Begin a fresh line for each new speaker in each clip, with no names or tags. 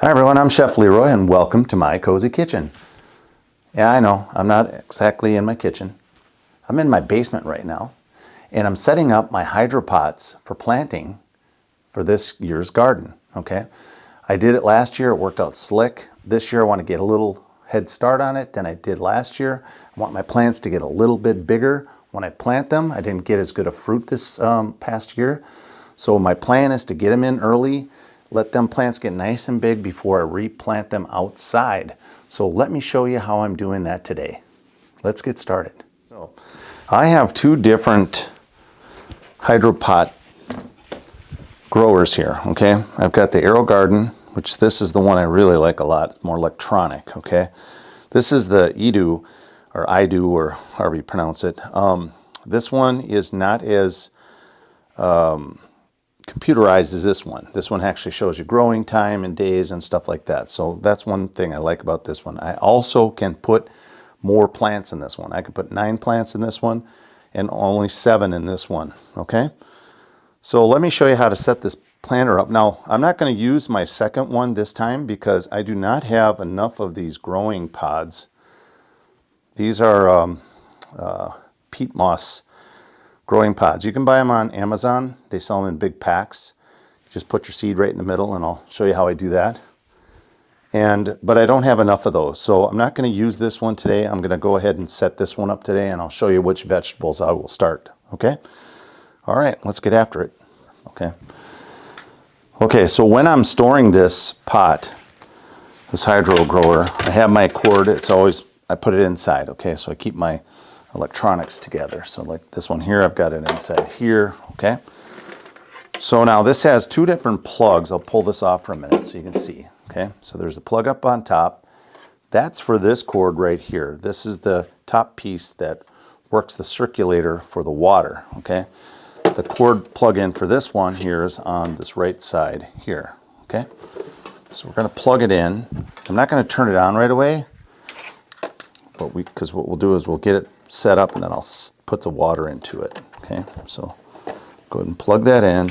Hi everyone, I'm Chef Leroy and welcome to my cozy kitchen. Yeah, I know, I'm not exactly in my kitchen. I'm in my basement right now and I'm setting up my hydropots for planting for this year's garden, okay? I did it last year, it worked out slick. This year I want to get a little head start on it than I did last year. I want my plants to get a little bit bigger when I plant them. I didn't get as good a fruit this past year. So my plan is to get them in early, let them plants get nice and big before I replant them outside. So let me show you how I'm doing that today. Let's get started. So I have two different hydropot growers here, okay? I've got the AeroGarden, which this is the one I really like a lot. It's more electronic, okay? This is the Edu, or iDo, or however you pronounce it. This one is not as computerized as this one. This one actually shows you growing time and days and stuff like that. So that's one thing I like about this one. I also can put more plants in this one. I can put 9 plants in this one and only 7 in this one, okay? So let me show you how to set this planter up. Now, I'm not going to use my second one this time because I do not have enough of these growing pods. These are peat moss growing pods. You can buy them on Amazon. They sell them in big packs. You just put your seed right in the middle and I'll show you how I do that. But I don't have enough of those. So I'm not going to use this one today. I'm going to go ahead and set this one up today and I'll show you which vegetables I will start. Okay? All right, let's get after it. Okay. Okay, so when I'm storing this pot, this hydro grower, I have my cord. It's always, I put it inside. Okay, so I keep my electronics together. So like this one here, I've got it inside here, okay? So now this has 2 different plugs. I'll pull this off for a minute so you can see, okay? So there's a plug up on top. That's for this cord right here. This is the top piece that works the circulator for the water, okay? The cord plug-in for this one here is on this right side here, okay? So we're gonna plug it in. I'm not gonna turn it on right away, but because what we'll do is we'll get it set up and then I'll put the water into it, okay? So go ahead and plug that in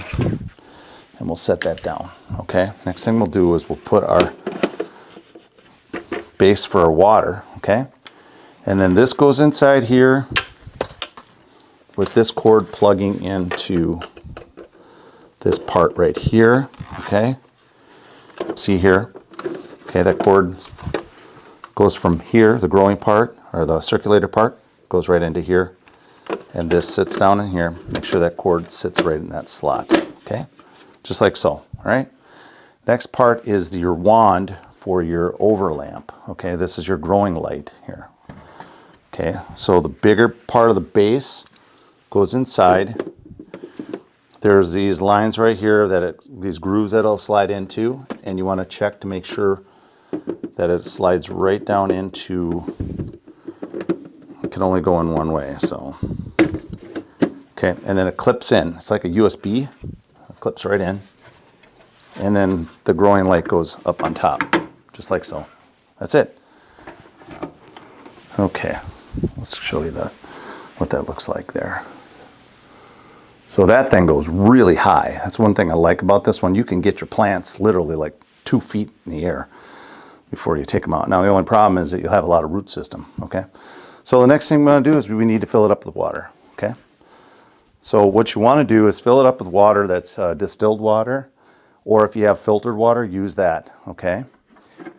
and we'll set that down, okay? Next thing we'll do is we'll put our base for our water, okay? And then this goes inside here with this cord plugging into this part right here, okay? See here, okay, that cord goes from here, the growing part, or the circulator part, goes right into here, and this sits down in here. Make sure that cord sits right in that slot, okay? Just like so, all right? Next part is your wand for your overlamp, okay? This is your growing light here, okay? So the bigger part of the base goes inside. There's these lines right here, these grooves that it'll slide into, and you want to check to make sure that it slides right down into, it can only go in one way, so. Okay, and then it clips in. It's like a USB, it clips right in. And then the growing light goes up on top, just like so. That's it. Okay, let's show you what that looks like there. So that thing goes really high. That's one thing I like about this one. You can get your plants literally like 2 feet in the air before you take them out. Now the only problem is that you'll have a lot of root system, okay? So the next thing we're gonna do is we need to fill it up with water, okay? So what you wanna do is fill it up with water that's distilled water, or if you have filtered water, use that, okay?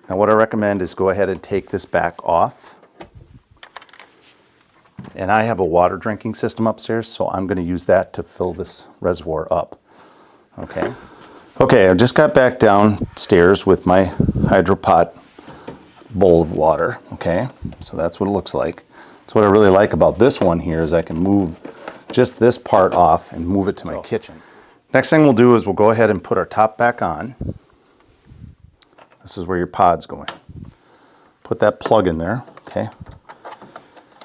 Now what I recommend is go ahead and take this back off. And I have a water drinking system upstairs, so I'm gonna use that to fill this reservoir up, okay? Okay, I just got back downstairs with my hydropot bowl of water, okay? So that's what it looks like. So what I really like about this one here is I can move just this part off and move it to my kitchen. Next thing we'll do is we'll go ahead and put our top back on. This is where your pod's going. Put that plug in there, okay?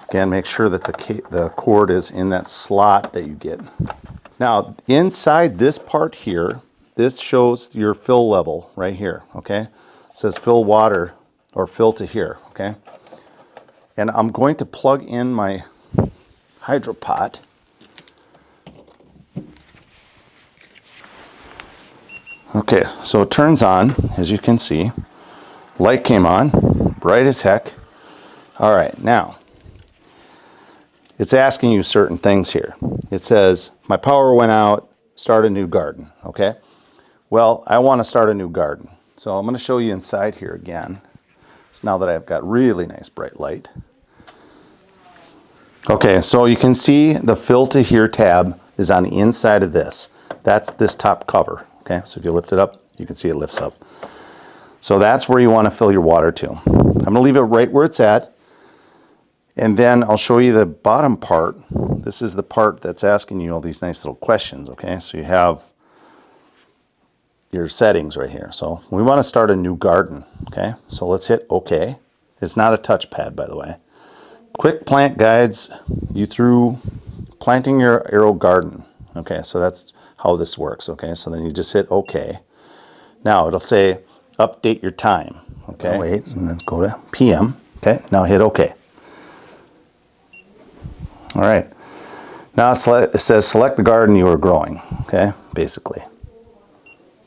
Again, make sure that the cord is in that slot that you get. Now, inside this part here, this shows your fill level right here, okay? It says fill water or fill to here, okay? And I'm going to plug in my hydropot Okay, so it turns on, as you can see. Light came on, bright as heck. All right, now, it's asking you certain things here. It says, my power went out, start a new garden, okay? Well, I want to start a new garden. So I'm going to show you inside here again. So now that I've got really nice bright light. Okay, so you can see the Fill to Here tab is on the inside of this. That's this top cover, okay? So if you lift it up, you can see it lifts up. So that's where you want to fill your water to. I'm going to leave it right where it's at. And then I'll show you the bottom part. This is the part that's asking you all these nice little questions, okay? So you have your settings right here. So we want to start a new garden, okay? So let's hit OK. It's not a touchpad, by the way. Quick plant guides you through planting your aero garden. Okay, so that's how this works, okay? So then you just hit OK. Now it'll say update your time, okay? Wait, and let's go to PM. Okay, now hit OK. All right. Now it says select the garden you are growing, okay, basically.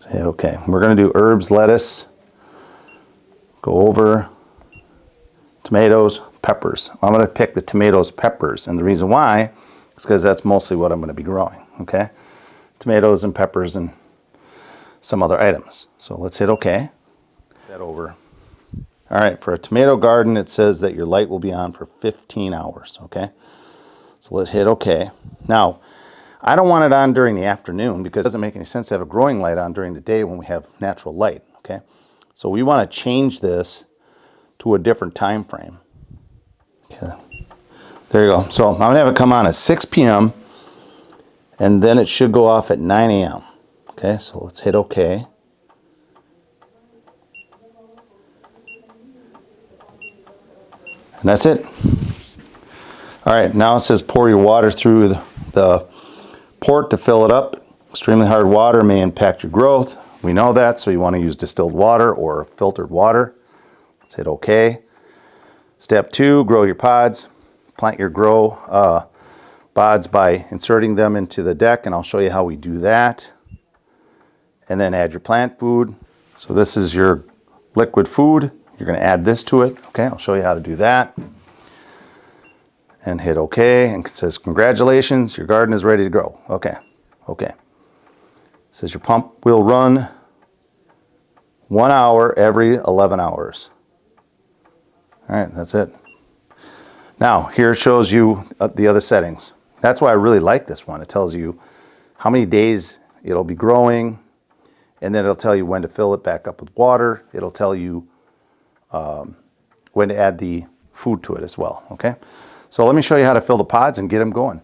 So hit OK. We're going to do herbs, lettuce, go over tomatoes, peppers. I'm going to pick the tomatoes, peppers, and the reason why is because that's mostly what I'm going to be growing, okay? Tomatoes and peppers and some other items. So let's hit OK. That over. All right, for a tomato garden, it says that your light will be on for 15 hours, okay? So let's hit OK. Now, I don't want it on during the afternoon because it doesn't make any sense to have a growing light on during the day when we have natural light, okay? So we want to change this to a different time frame. Okay. There you go. So I'm going to have it come on at 6 p.m. and then it should go off at 9 a.m. Okay, so let's hit OK. And that's it. All right, now it says pour your water through the port to fill it up. Extremely hard water may impact your growth. We know that, so you want to use distilled water or filtered water. Let's hit OK. Step 2, grow your pods. Plant your pods by inserting them into the deck, and I'll show you how we do that. And then add your plant food. So this is your liquid food. You're going to add this to it. Okay, I'll show you how to do that. And hit OK, and it says, congratulations, your garden is ready to grow. Okay, okay. It says your pump will run 1 hour every 11 hours. All right, that's it. Now, here it shows you the other settings. That's why I really like this one. It tells you how many days it'll be growing, and then it'll tell you when to fill it back up with water. It'll tell you when to add the food to it as well, okay? So let me show you how to fill the pods and get them going.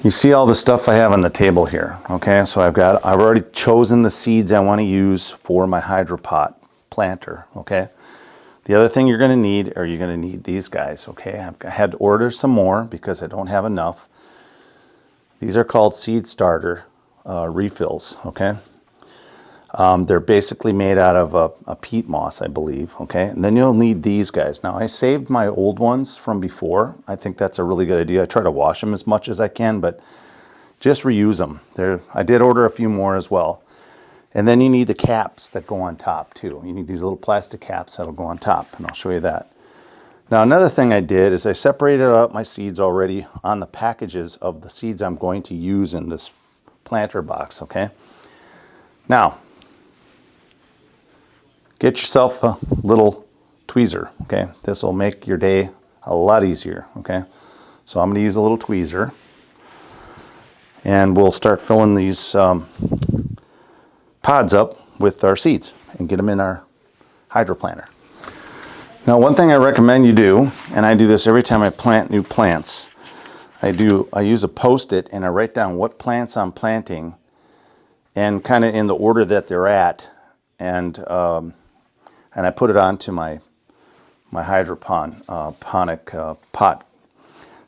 You see all the stuff I have on the table here, okay? So I've already chosen the seeds I want to use for my hydropot planter, okay? The other thing you're going to need these guys, okay? I had to order some more because I don't have enough. These are called seed starter refills, okay? They're basically made out of a peat moss, I believe, okay? And then you'll need these guys. Now, I saved my old ones from before. I think that's a really good idea. I try to wash them as much as I can, but just reuse them. I did order a few more as well. And then you need the caps that go on top, too. You need these little plastic caps that'll go on top, and I'll show you that. Now, another thing I did is I separated out my seeds already on the packages of the seeds I'm going to use in this planter box, okay? Now, get yourself a little tweezer, okay? This will make your day a lot easier, okay? So I'm going to use a little tweezer, and we'll start filling these pods up with our seeds and get them in our hydroplanter. Now, one thing I recommend you do, and I do this every time I plant new plants, I use a Post-it and I write down what plants I'm planting and kind of in the order that they're at, and I put it onto my hydroponic pot.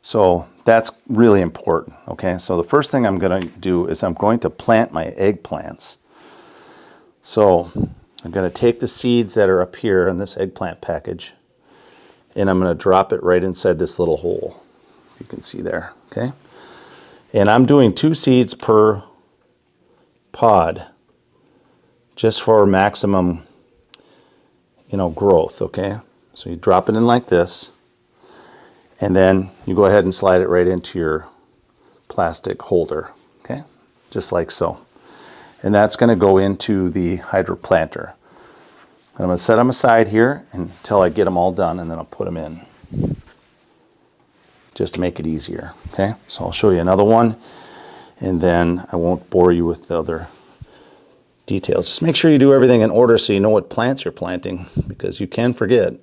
So that's really important, okay? So the first thing I'm going to do is I'm going to plant my eggplants. So I'm going to take the seeds that are up here in this eggplant package, and I'm going to drop it right inside this little hole. You can see there, okay? And I'm doing 2 seeds per pod just for maximum, growth, okay? So you drop it in like this, and then you go ahead and slide it right into your plastic holder, okay? Just like so. And that's going to go into the hydroplanter. I'm going to set them aside here until I get them all done, and then I'll put them in just to make it easier, okay? So I'll show you another one, and then I won't bore you with the other details. Just make sure you do everything in order so you know what plants you're planting, because you can forget.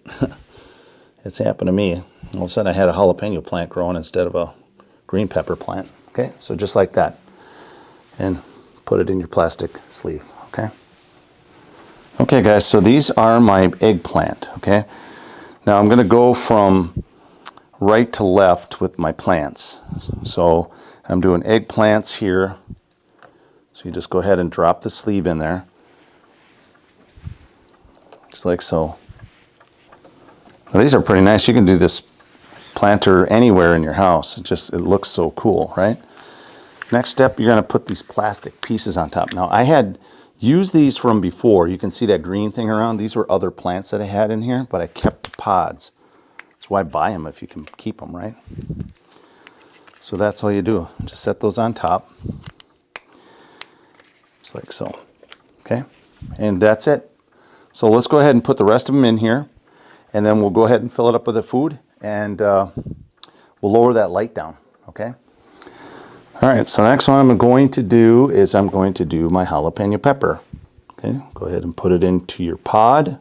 It's happened to me. All of a sudden I had a jalapeno plant growing instead of a green pepper plant. Okay, so just like that. And put it in your plastic sleeve, okay? Okay guys, so these are my eggplant, okay? Now I'm gonna go from right to left with my plants. So I'm doing eggplants here. So you just go ahead and drop the sleeve in there, just like so. Now these are pretty nice. You can do this planter anywhere in your house. It looks so cool, right? Next step, you're going to put these plastic pieces on top. Now I had used these from before. You can see that green thing around. These were other plants that I had in here, but I kept the pods. That's why buy them if you can keep them, right? So that's all you do. Just set those on top. Just like so, okay? And that's it. So let's go ahead and put the rest of them in here, and then we'll go ahead and fill it up with the food, and we'll lower that light down, okay? All right, so next one I'm going to do is I'm going to do my jalapeno pepper. Okay, go ahead and put it into your pod.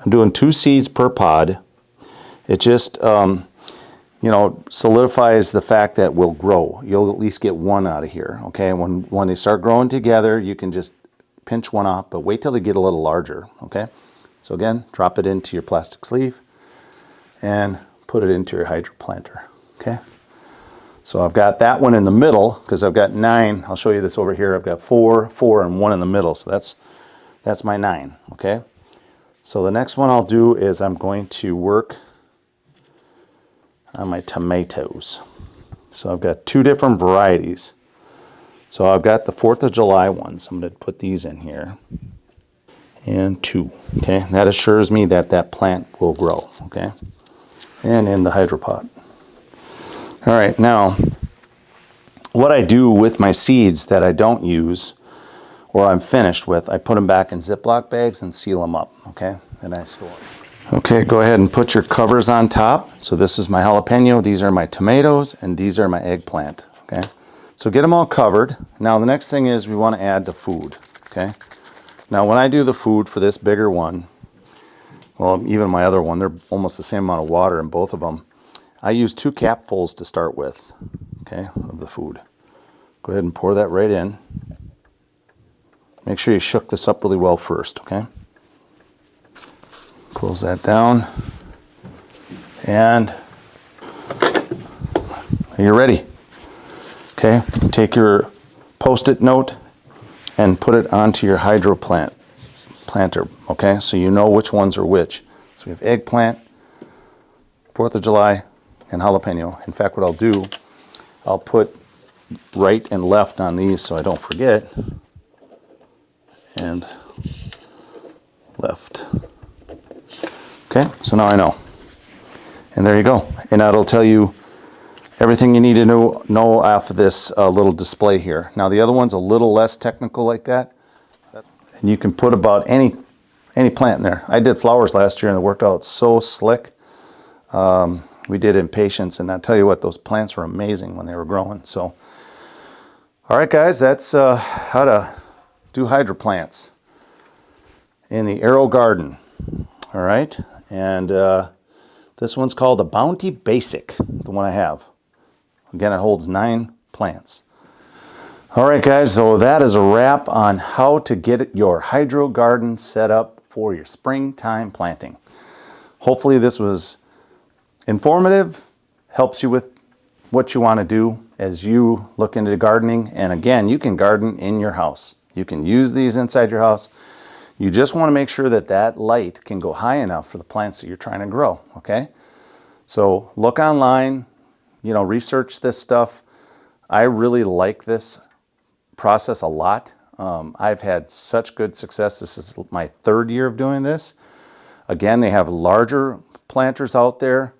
I'm doing 2 seeds per pod. It just solidifies the fact that we'll grow. You'll at least get one out of here, okay? When they start growing together, you can just pinch one off, but wait till they get a little larger, okay? So again, drop it into your plastic sleeve and put it into your hydroplanter, okay? So I've got that one in the middle because I've got 9. I'll show you this over here. I've got 4, 4, and 1 in the middle. So that's my 9, okay? So the next one I'll do is I'm going to work on my tomatoes. So I've got 2 different varieties. So I've got the 4th of July ones. I'm going to put these in here. And 2, okay? That assures me that that plant will grow, okay? And in the hydropot. All right, now, what I do with my seeds that I don't use or I'm finished with, I put them back in Ziploc bags and seal them up, okay? And I store them. Okay, go ahead and put your covers on top. So this is my jalapeno, these are my tomatoes, and these are my eggplant, okay? So get them all covered. Now the next thing is we want to add the food, okay? Now when I do the food for this bigger one, well, even my other one, they're almost the same amount of water in both of them. I use 2 capfuls to start with, okay, of the food. Go ahead and pour that right in. Make sure you shook this up really well first, okay? Close that down. And you're ready. Okay, take your Post-it note and put it onto your planter, okay? So you know which ones are which. So we have eggplant, 4th of July, and jalapeno. In fact, what I'll do, I'll put right and left on these so I don't forget. And left. Okay, so now I know. And there you go. And that'll tell you everything you need to know off of this little display here. Now the other one's a little less technical like that. And you can put about any plant in there. I did flowers last year and it worked out so slick. We did impatiens, and I'll tell you what, those plants were amazing when they were growing. So, all right guys, that's how to do hydroplants in the AeroGarden. All right, and this one's called the Bounty Basic, the one I have. Again, it holds 9 plants. All right guys, so that is a wrap on how to get your HydroGarden set up for your springtime planting. Hopefully this was informative, helps you with what you want to do as you look into gardening. And again, you can garden in your house. You can use these inside your house. You just want to make sure that that light can go high enough for the plants that you're trying to grow, okay? So look online, research this stuff. I really like this process a lot. I've had such good success. This is my 3rd year of doing this. Again, they have larger planters out there.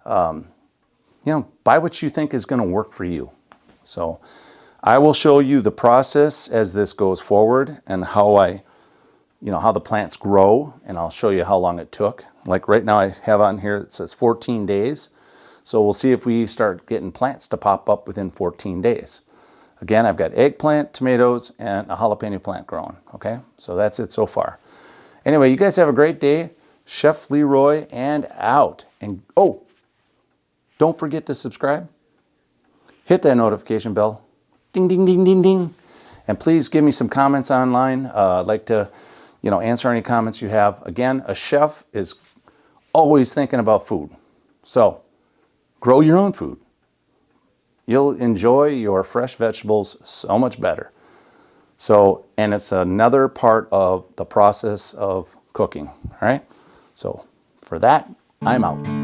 Buy what you think is going to work for you. So I will show you the process as this goes forward and how how the plants grow, and I'll show you how long it took. Like right now I have on here, it says 14 days. So we'll see if we start getting plants to pop up within 14 days. Again, I've got eggplant, tomatoes, and a jalapeno plant growing. Okay, so that's it so far. Anyway, you guys have a great day. Chef Leroy and out. And oh, don't forget to subscribe. Hit that notification bell. Ding, ding, ding, ding, ding. And please give me some comments online. I'd like to, answer any comments you have. Again, a chef is always thinking about food. So grow your own food. You'll enjoy your fresh vegetables so much better. So, and it's another part of the process of cooking. All right. So for that, I'm out.